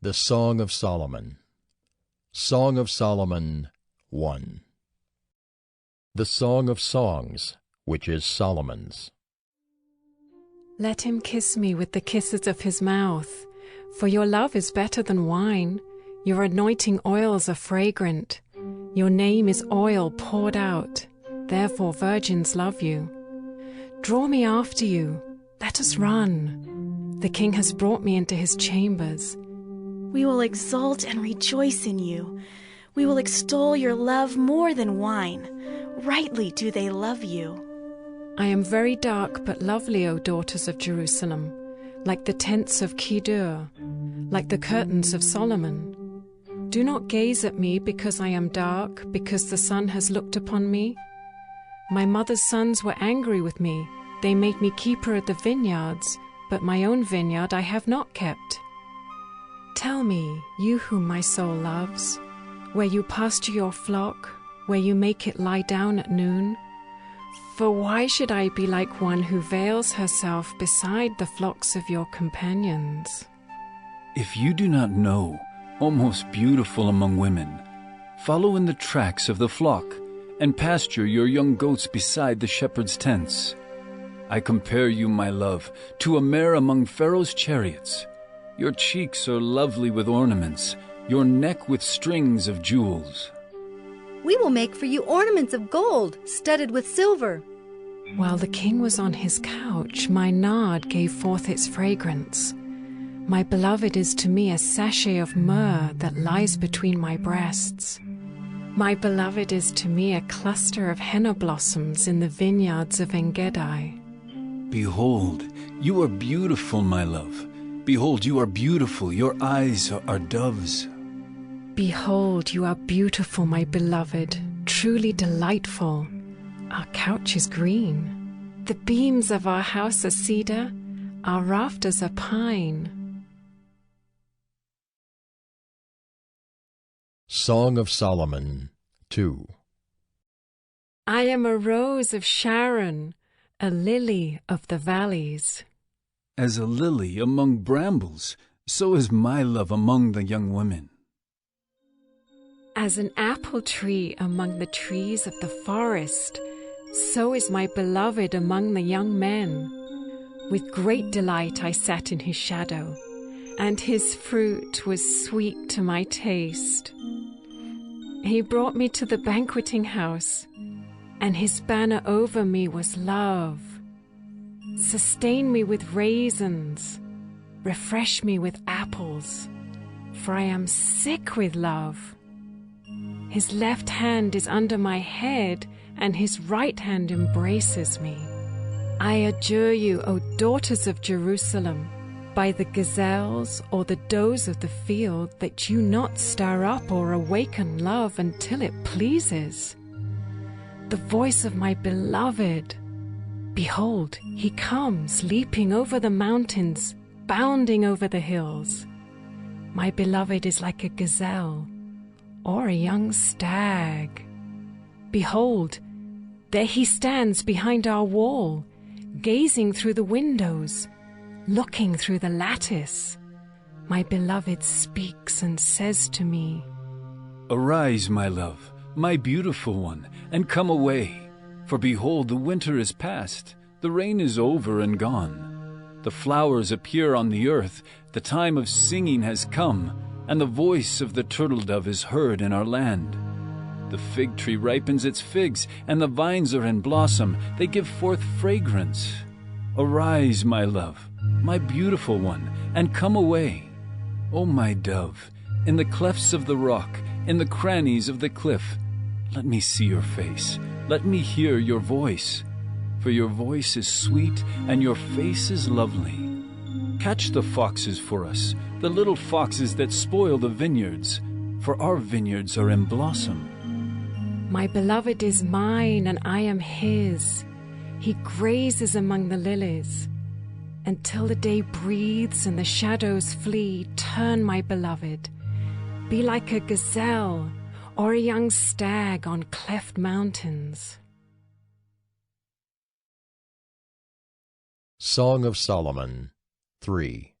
The Song of Solomon. Song of Solomon 1. The Song of Songs, which is Solomon's. Let him kiss me with the kisses of his mouth, for your love is better than wine. Your anointing oils are fragrant. Your name is oil poured out, therefore virgins love you. Draw me after you, let us run. The king has brought me into his chambers. We will exult and rejoice in you. We will extol your love more than wine. Rightly do they love you. I am very dark but lovely, O daughters of Jerusalem, like the tents of Kedar, like the curtains of Solomon. Do not gaze at me because I am dark, because the sun has looked upon me. My mother's sons were angry with me. They made me keeper of the vineyards, but my own vineyard I have not kept. Tell me, you whom my soul loves, where you pasture your flock, where you make it lie down at noon. For why should I be like one who veils herself beside the flocks of your companions? If you do not know, O most beautiful among women, follow in the tracks of the flock, and pasture your young goats beside the shepherd's tents. I compare you, my love, to a mare among Pharaoh's chariots. Your cheeks are lovely with ornaments, your neck with strings of jewels. We will make for you ornaments of gold, studded with silver. While the king was on his couch, my nard gave forth its fragrance. My beloved is to me a sachet of myrrh that lies between my breasts. My beloved is to me a cluster of henna blossoms in the vineyards of En-gedi. Behold, you are beautiful, my love. Behold, you are beautiful, your eyes are doves. Behold, you are beautiful, my beloved, truly delightful. Our couch is green. The beams of our house are cedar, our rafters are pine. Song of Solomon 2. I am a rose of Sharon, a lily of the valleys. As a lily among brambles, so is my love among the young women. As an apple tree among the trees of the forest, so is my beloved among the young men. With great delight I sat in his shadow, and his fruit was sweet to my taste. He brought me to the banqueting house, and his banner over me was love. Sustain me with raisins, refresh me with apples, for I am sick with love. His left hand is under my head, and his right hand embraces me. I adjure you, O daughters of Jerusalem, by the gazelles or the does of the field, that you not stir up or awaken love until it pleases. The voice of my beloved, behold, he comes, leaping over the mountains, bounding over the hills. My beloved is like a gazelle, or a young stag. Behold, there he stands behind our wall, gazing through the windows, looking through the lattice. My beloved speaks and says to me, Arise, my love, my beautiful one, and come away. For behold, the winter is past, the rain is over and gone. The flowers appear on the earth, the time of singing has come, and the voice of the turtle-dove is heard in our land. The fig tree ripens its figs, and the vines are in blossom, they give forth fragrance. Arise, my love, my beautiful one, and come away. O my dove, in the clefts of the rock, in the crannies of the cliff, let me see your face, let me hear your voice. For your voice is sweet, and your face is lovely. Catch the foxes for us, the little foxes that spoil the vineyards, for our vineyards are in blossom. My beloved is mine, and I am his. He grazes among the lilies. Until the day breathes and the shadows flee, turn, my beloved. Be like a gazelle or a young stag on cleft mountains. Song of Solomon 3.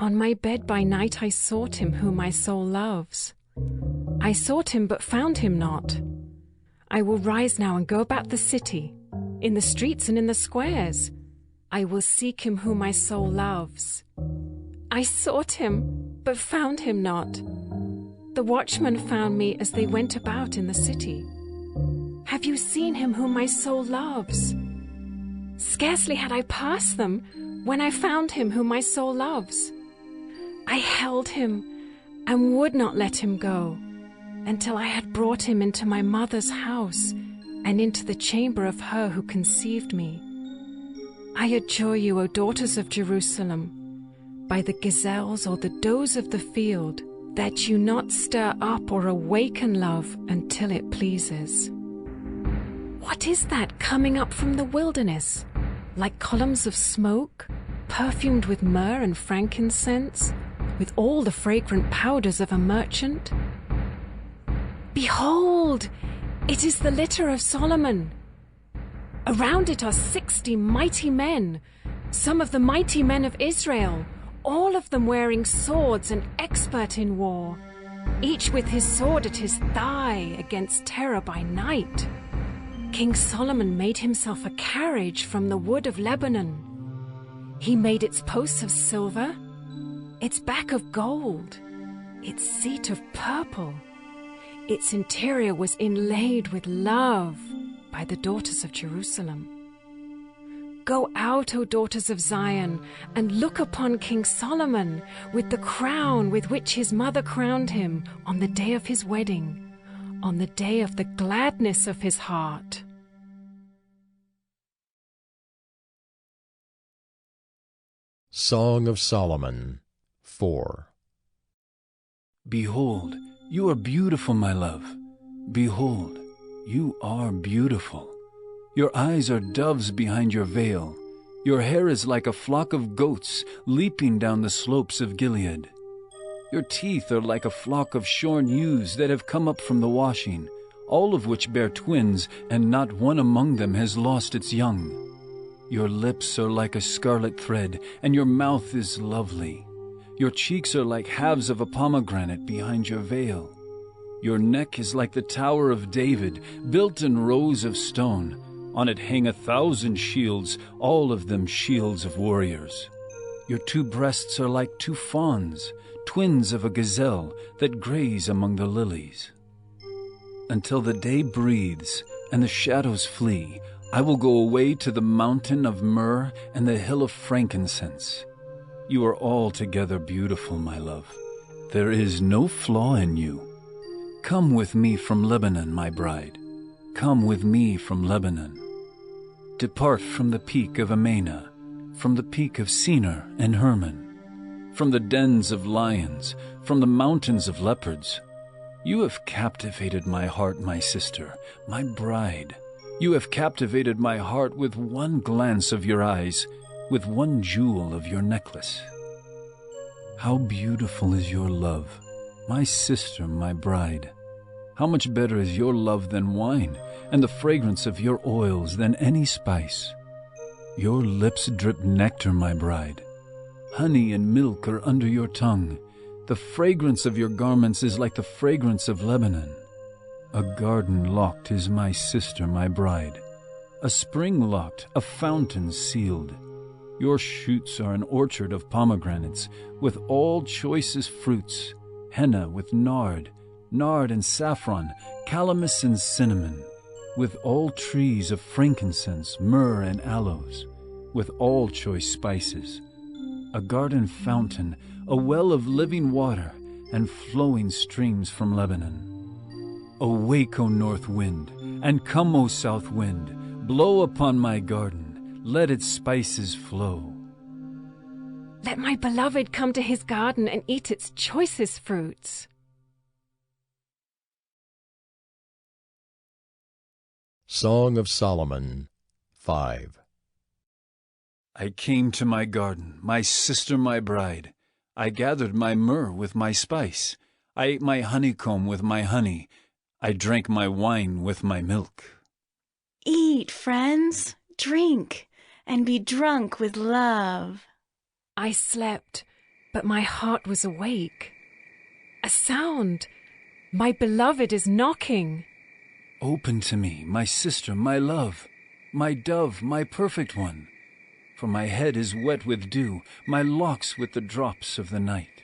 On my bed by night I sought him whom my soul loves. I sought him but found him not. I will rise now and go about the city, in the streets and in the squares. I will seek him whom my soul loves. I sought him but found him not. The watchmen found me as they went about in the city. Have you seen him whom my soul loves? Scarcely had I passed them when I found him whom my soul loves. I held him and would not let him go until I had brought him into my mother's house and into the chamber of her who conceived me. I adjure you, O daughters of Jerusalem, by the gazelles or the does of the field, that you not stir up or awaken love until it pleases. What is that coming up from the wilderness, like columns of smoke, perfumed with myrrh and frankincense, with all the fragrant powders of a merchant? Behold, it is the litter of Solomon. Around it are 60 mighty men, some of the mighty men of Israel, all of them wearing swords and expert in war, each with his sword at his thigh against terror by night. King Solomon made himself a carriage from the wood of Lebanon. He made its posts of silver, its back of gold, its seat of purple. Its interior was inlaid with love by the daughters of Jerusalem. Go out, O daughters of Zion, and look upon King Solomon with the crown with which his mother crowned him on the day of his wedding, on the day of the gladness of his heart. Song of Solomon 4. Behold, you are beautiful, my love. Behold, you are beautiful. Your eyes are doves behind your veil. Your hair is like a flock of goats leaping down the slopes of Gilead. Your teeth are like a flock of shorn ewes that have come up from the washing, all of which bear twins, and not one among them has lost its young. Your lips are like a scarlet thread, and your mouth is lovely. Your cheeks are like halves of a pomegranate behind your veil. Your neck is like the Tower of David, built in rows of stone. On it hang 1,000 shields, all of them shields of warriors. Your 2 breasts are like 2 fawns, twins of a gazelle that graze among the lilies. Until the day breathes and the shadows flee, I will go away to the mountain of myrrh and the hill of frankincense. You are altogether beautiful, my love. There is no flaw in you. Come with me from Lebanon, my bride. Come with me from Lebanon. Depart from the peak of Amana, from the peak of Senir and Hermon, from the dens of lions, from the mountains of leopards. You have captivated my heart, my sister, my bride. You have captivated my heart with one glance of your eyes, with one jewel of your necklace. How beautiful is your love, my sister, my bride. How much better is your love than wine, and the fragrance of your oils than any spice. Your lips drip nectar, my bride. Honey and milk are under your tongue. The fragrance of your garments is like the fragrance of Lebanon. A garden locked is my sister, my bride. A spring locked, a fountain sealed. Your shoots are an orchard of pomegranates, with all choicest fruits, henna with nard and saffron, calamus and cinnamon, with all trees of frankincense, myrrh and aloes, with all choice spices. A garden fountain, a well of living water, and flowing streams from Lebanon. Awake, O north wind, and come, O south wind, blow upon my garden, let its spices flow. Let my beloved come to his garden and eat its choicest fruits. Song of Solomon 5. I came to my garden, my sister, my bride. I gathered my myrrh with my spice. I ate my honeycomb with my honey. I drank my wine with my milk. Eat, friends, drink, and be drunk with love. I slept, but my heart was awake. A sound! My beloved is knocking. Open to me, my sister, my love, my dove, my perfect one. For my head is wet with dew, my locks with the drops of the night.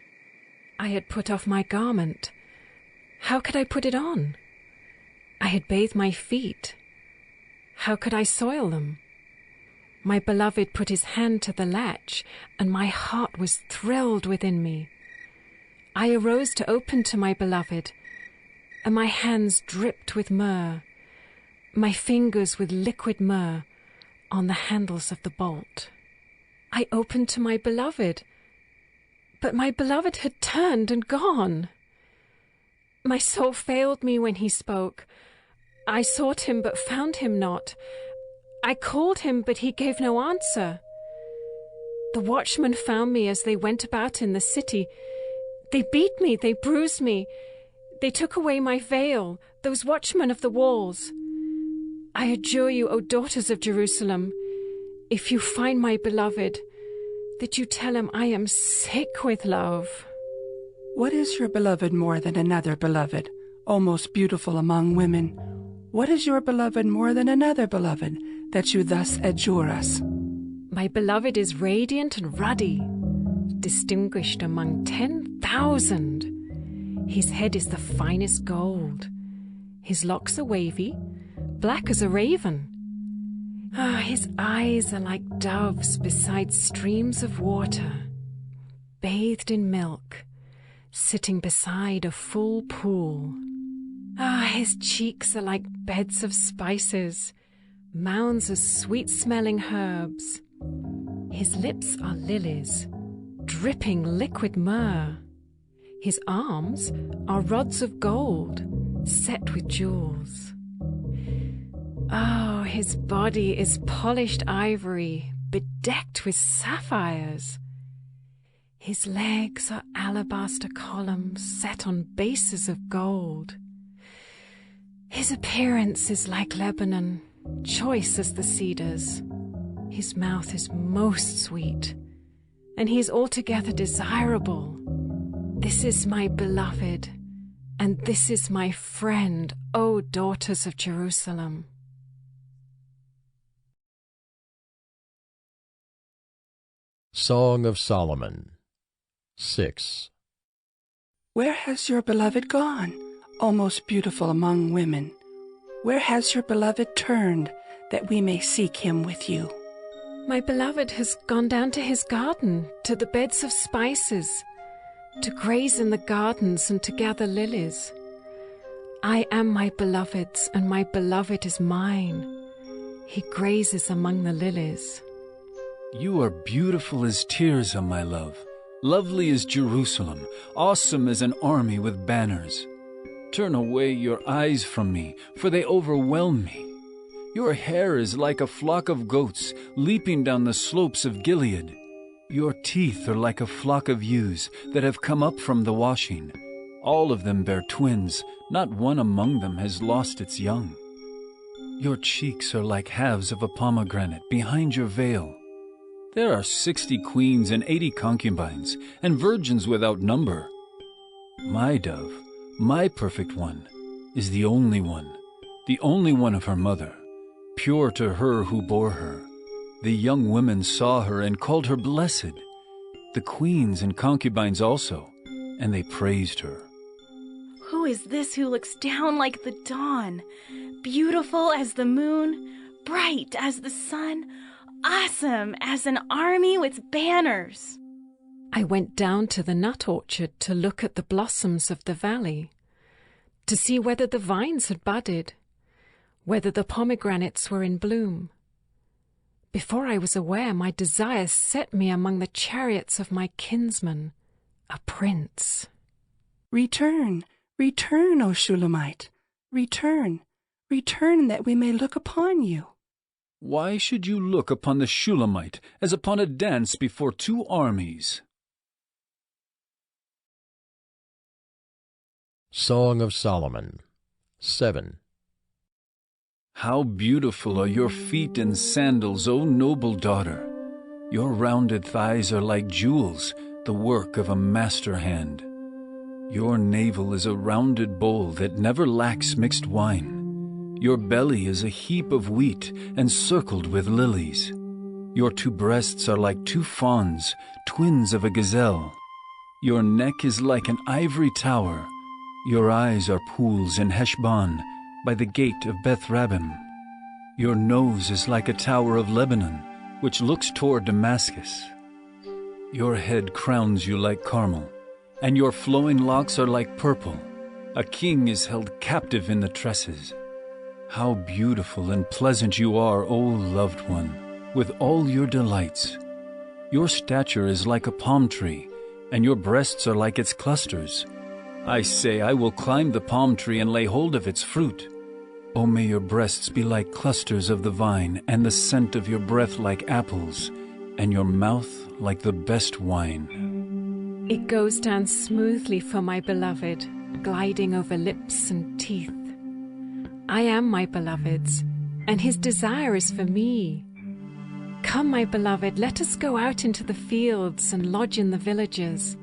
I had put off my garment. How could I put it on? I had bathed my feet. How could I soil them? My beloved put his hand to the latch, and my heart was thrilled within me. I arose to open to my beloved, and my hands dripped with myrrh, my fingers with liquid myrrh on the handles of the bolt. I opened to my beloved, but my beloved had turned and gone. My soul failed me when he spoke. I sought him but found him not. I called him, but he gave no answer. The watchmen found me as they went about in the city. They beat me, they bruised me. They took away my veil, those watchmen of the walls. I adjure you, O daughters of Jerusalem, if you find my beloved, that you tell him I am sick with love. What is your beloved more than another beloved, O most beautiful among women? What is your beloved more than another beloved, that you thus adjure us? My beloved is radiant and ruddy, distinguished among 10,000. His head is the finest gold. His locks are wavy, black as a raven. His eyes are like doves beside streams of water, bathed in milk, sitting beside a full pool. His cheeks are like beds of spices, mounds of sweet-smelling herbs. His lips are lilies, dripping liquid myrrh. His arms are rods of gold, set with jewels. Oh, his body is polished ivory, bedecked with sapphires. His legs are alabaster columns set on bases of gold. His appearance is like Lebanon, choice as the cedars. His mouth is most sweet, and he is altogether desirable. This is my beloved, and this is my friend, O daughters of Jerusalem. Song of Solomon 6. Where has your beloved gone, O most beautiful among women? Where has your beloved turned, that we may seek him with you? My beloved has gone down to his garden, to the beds of spices, to graze in the gardens and to gather lilies. I am my beloved's, and my beloved is mine. He grazes among the lilies. You are beautiful as Tirzah, my love, lovely as Jerusalem, awesome as an army with banners. Turn away your eyes from me, for they overwhelm me. Your hair is like a flock of goats leaping down the slopes of Gilead. Your teeth are like a flock of ewes that have come up from the washing. All of them bear twins, not one among them has lost its young. Your cheeks are like halves of a pomegranate behind your veil. There are 60 queens and 80 concubines, and virgins without number. My dove, my perfect one, is the only one of her mother, pure to her who bore her. The young women saw her and called her blessed, the queens and concubines also, and they praised her. Who is this who looks down like the dawn, beautiful as the moon, bright as the sun, awesome as an army with banners? I went down to the nut orchard to look at the blossoms of the valley, to see whether the vines had budded, whether the pomegranates were in bloom. Before I was aware, my desire set me among the chariots of my kinsman, a prince. Return, return, O Shulamite, return, return, that we may look upon you. Why should you look upon the Shulamite as upon a dance before two armies? Song of Solomon 7. How beautiful are your feet in sandals, O noble daughter! Your rounded thighs are like jewels, the work of a master hand. Your navel is a rounded bowl that never lacks mixed wine. Your belly is a heap of wheat encircled with lilies. Your two breasts are like two fawns, twins of a gazelle. Your neck is like an ivory tower. Your eyes are pools in Heshbon, by the gate of Beth-rabbim. Your nose is like a tower of Lebanon, which looks toward Damascus. Your head crowns you like Carmel, and your flowing locks are like purple. A king is held captive in the tresses. How beautiful and pleasant you are, O loved one, with all your delights. Your stature is like a palm tree, and your breasts are like its clusters. I say, I will climb the palm tree and lay hold of its fruit. O may your breasts be like clusters of the vine, and the scent of your breath like apples, and your mouth like the best wine. It goes down smoothly for my beloved, gliding over lips and teeth. I am my beloved's, and his desire is for me. Come, my beloved, let us go out into the fields and lodge in the villages.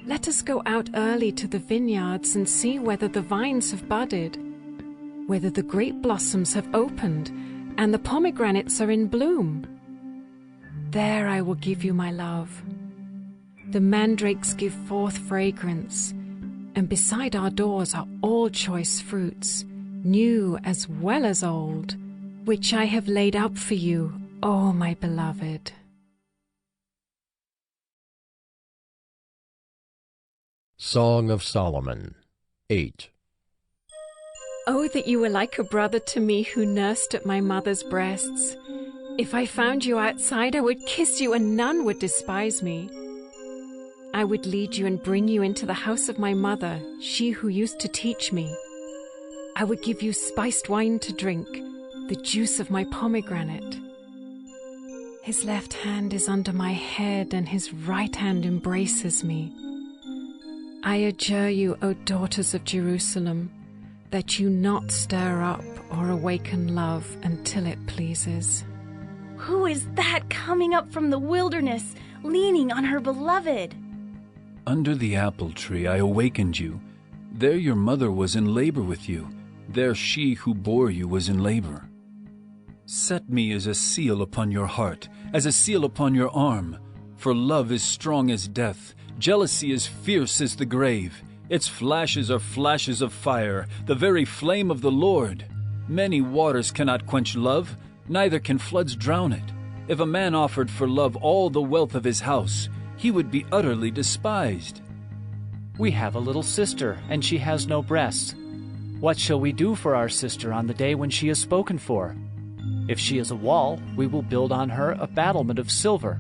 Let us go out early to the vineyards and see whether the vines have budded, whether the grape blossoms have opened, and the pomegranates are in bloom. There I will give you my love. The mandrakes give forth fragrance, and beside our doors are all choice fruits, new as well as old, which I have laid up for you, O my beloved. Song of Solomon 8. Oh, that you were like a brother to me who nursed at my mother's breasts. If I found you outside, I would kiss you and none would despise me. I would lead you and bring you into the house of my mother, she who used to teach me. I would give you spiced wine to drink, the juice of my pomegranate. His left hand is under my head and his right hand embraces me. I adjure you, O daughters of Jerusalem, that you not stir up or awaken love until it pleases. Who is that coming up from the wilderness, leaning on her beloved? Under the apple tree I awakened you. There your mother was in labor with you. There she who bore you was in labor. Set me as a seal upon your heart, as a seal upon your arm. For love is strong as death, jealousy is fierce as the grave. Its flashes are flashes of fire, the very flame of the Lord. Many waters cannot quench love, neither can floods drown it. If a man offered for love all the wealth of his house, he would be utterly despised. We have a little sister, and she has no breasts. What shall we do for our sister on the day when she is spoken for? If she is a wall, we will build on her a battlement of silver.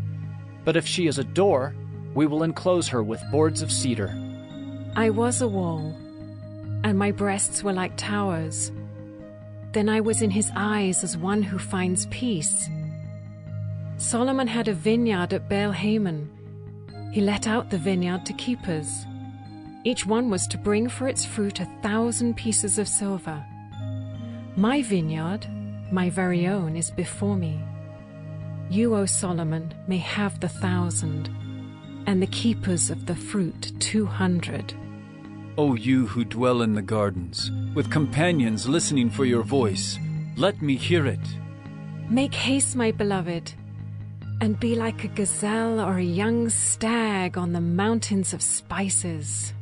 But if she is a door, we will enclose her with boards of cedar. I was a wall, and my breasts were like towers. Then I was in his eyes as one who finds peace. Solomon had a vineyard at Baal-Hamon. He let out the vineyard to keepers. Each one was to bring for its fruit 1,000 pieces of silver. My vineyard, my very own, is before me. You, O Solomon, may have the 1,000, and the keepers of the fruit 200. O you who dwell in the gardens, with companions listening for your voice, let me hear it. Make haste, my beloved, and be like a gazelle or a young stag on the mountains of spices.